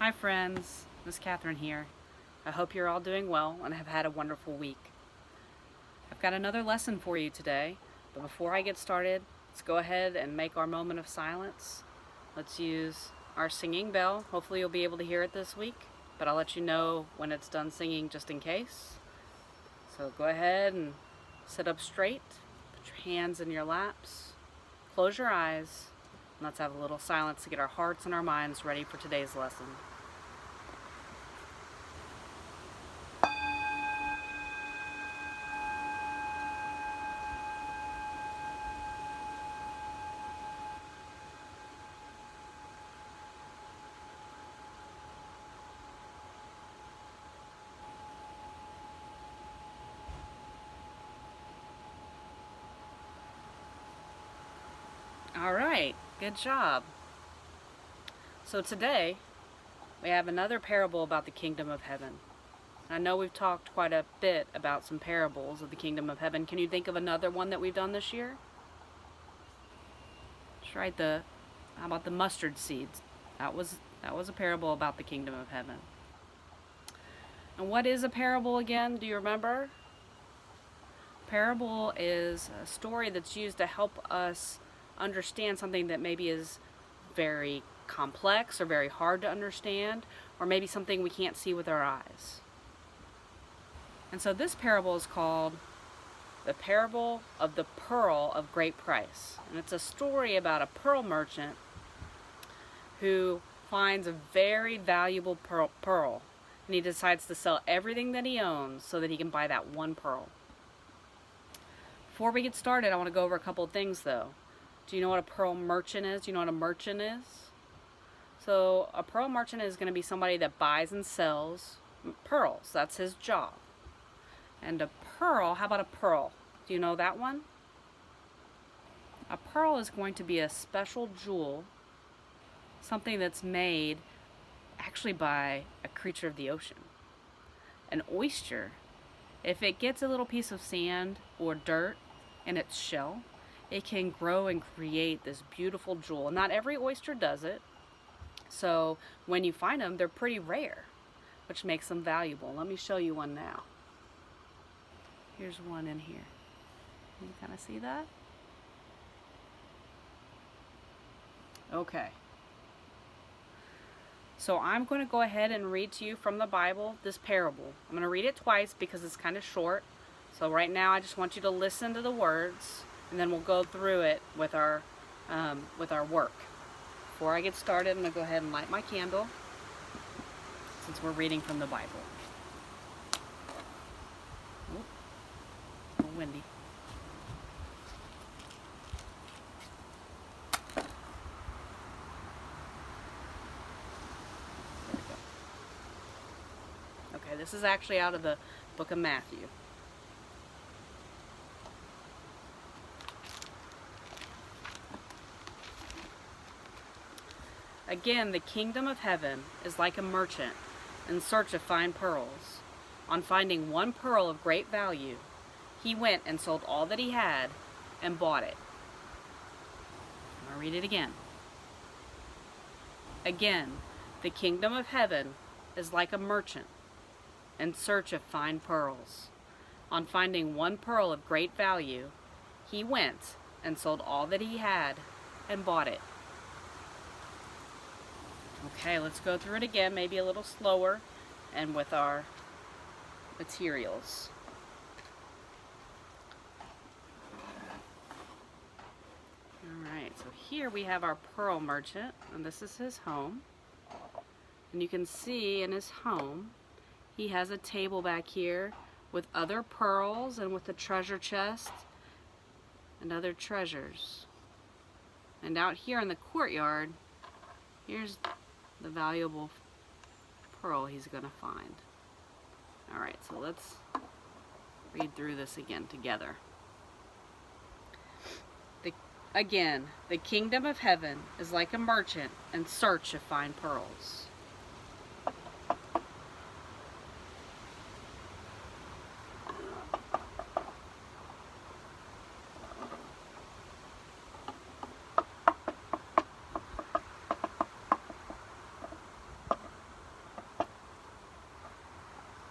Hi friends, Miss Catherine here. I hope you're all doing well and have had a wonderful week. I've got another lesson for you today, but before I get started, let's go ahead and make our moment of silence. Let's use our singing bell. Hopefully you'll be able to hear it this week, but I'll let you know when it's done singing just in case. So go ahead and sit up straight, put your hands in your laps, close your eyes, and let's have a little silence to get our hearts and our minds ready for today's lesson. All right, good job. So today, we have another parable about the kingdom of heaven. I know we've talked quite a bit about some parables of the kingdom of heaven. Can you think of another one that we've done this year? How about the mustard seeds? That was a parable about the kingdom of heaven. And what is a parable again? Do you remember? Parable is a story that's used to help us understand something that maybe is very complex or very hard to understand, or maybe something we can't see with our eyes. And so this parable is called the parable of the pearl of great price. And it's a story about a pearl merchant who finds a very valuable pearl, and he decides to sell everything that he owns so that he can buy that one pearl. Before we get started, I want to go over a couple of things though. Do you know what a pearl merchant is? Do you know what a merchant is? So a pearl merchant is going to be somebody that buys and sells pearls. That's his job. And a pearl, how about a pearl? Do you know that one? A pearl is going to be a special jewel, something that's made actually by a creature of the ocean. An oyster, if it gets a little piece of sand or dirt in its shell, it can grow and create this beautiful jewel. Not every oyster does it. So when you find them, they're pretty rare, which makes them valuable. Let me show you one now. Here's one in here. Can you kind of see that? Okay. So I'm going to go ahead and read to you from the Bible this parable. I'm going to read it twice because it's kind of short. So right now I just want you to listen to the words, and then we'll go through it with our work. Before I get started, I'm going to go ahead and light my candle since we're reading from the Bible. Oh, a little windy. There we go. Okay, this is actually out of the book of Matthew. Again, the kingdom of heaven is like a merchant in search of fine pearls. On finding one pearl of great value, he went and sold all that he had and bought it. I'm going to read it again. Again, the kingdom of heaven is like a merchant in search of fine pearls. On finding one pearl of great value, he went and sold all that he had and bought it. Okay, let's go through it again, maybe a little slower and with our materials. Alright, so here we have our pearl merchant, and this is his home. And you can see in his home, he has a table back here with other pearls and with a treasure chest and other treasures. And out here in the courtyard, here's the valuable pearl he's going to find. Alright, so let's read through this again together. Again, the kingdom of heaven is like a merchant in search of fine pearls.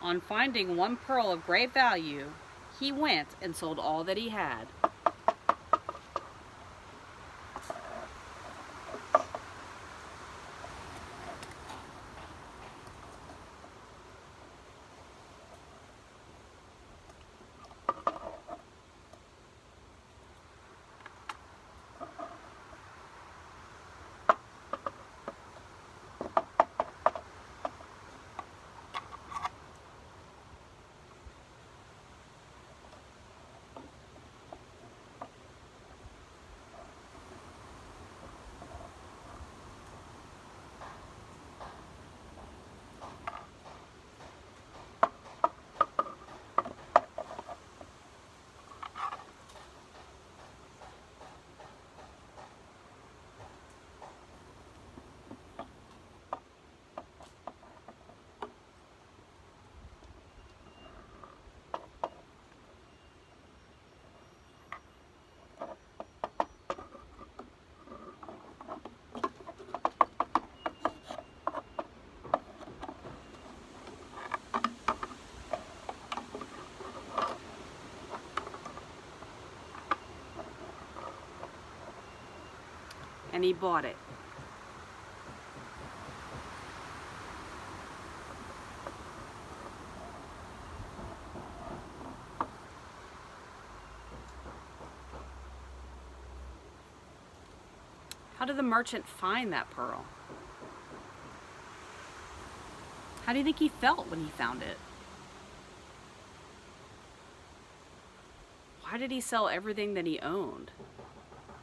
On finding one pearl of great value, he went and sold all that he had. And he bought it. How did the merchant find that pearl? How do you think he felt when he found it? Why did he sell everything that he owned?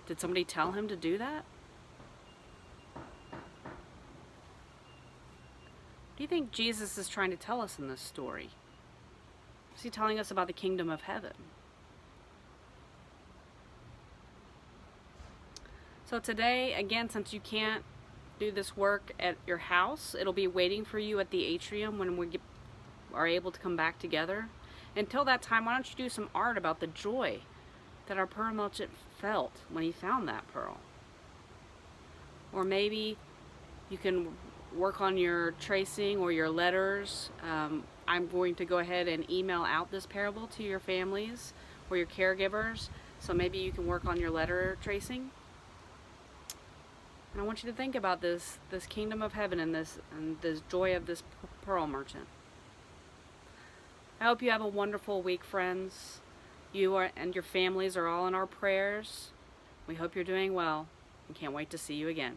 Did somebody tell him to do that? What do you think Jesus is trying to tell us in this story? Is he telling us about the kingdom of heaven? So today, again, since you can't do this work at your house, it'll be waiting for you at the Atrium when we are able to come back together. Until that time, why don't you do some art about the joy that our pearl merchant felt when he found that pearl? Or maybe you can work on your tracing or your letters. I'm going to go ahead and email out this parable to your families or your caregivers, so maybe you can work on your letter tracing. And I want you to think about this kingdom of heaven and this joy of this pearl merchant. I hope you have a wonderful week, friends. You and your families are all in our prayers. We hope you're doing well and can't wait to see you again.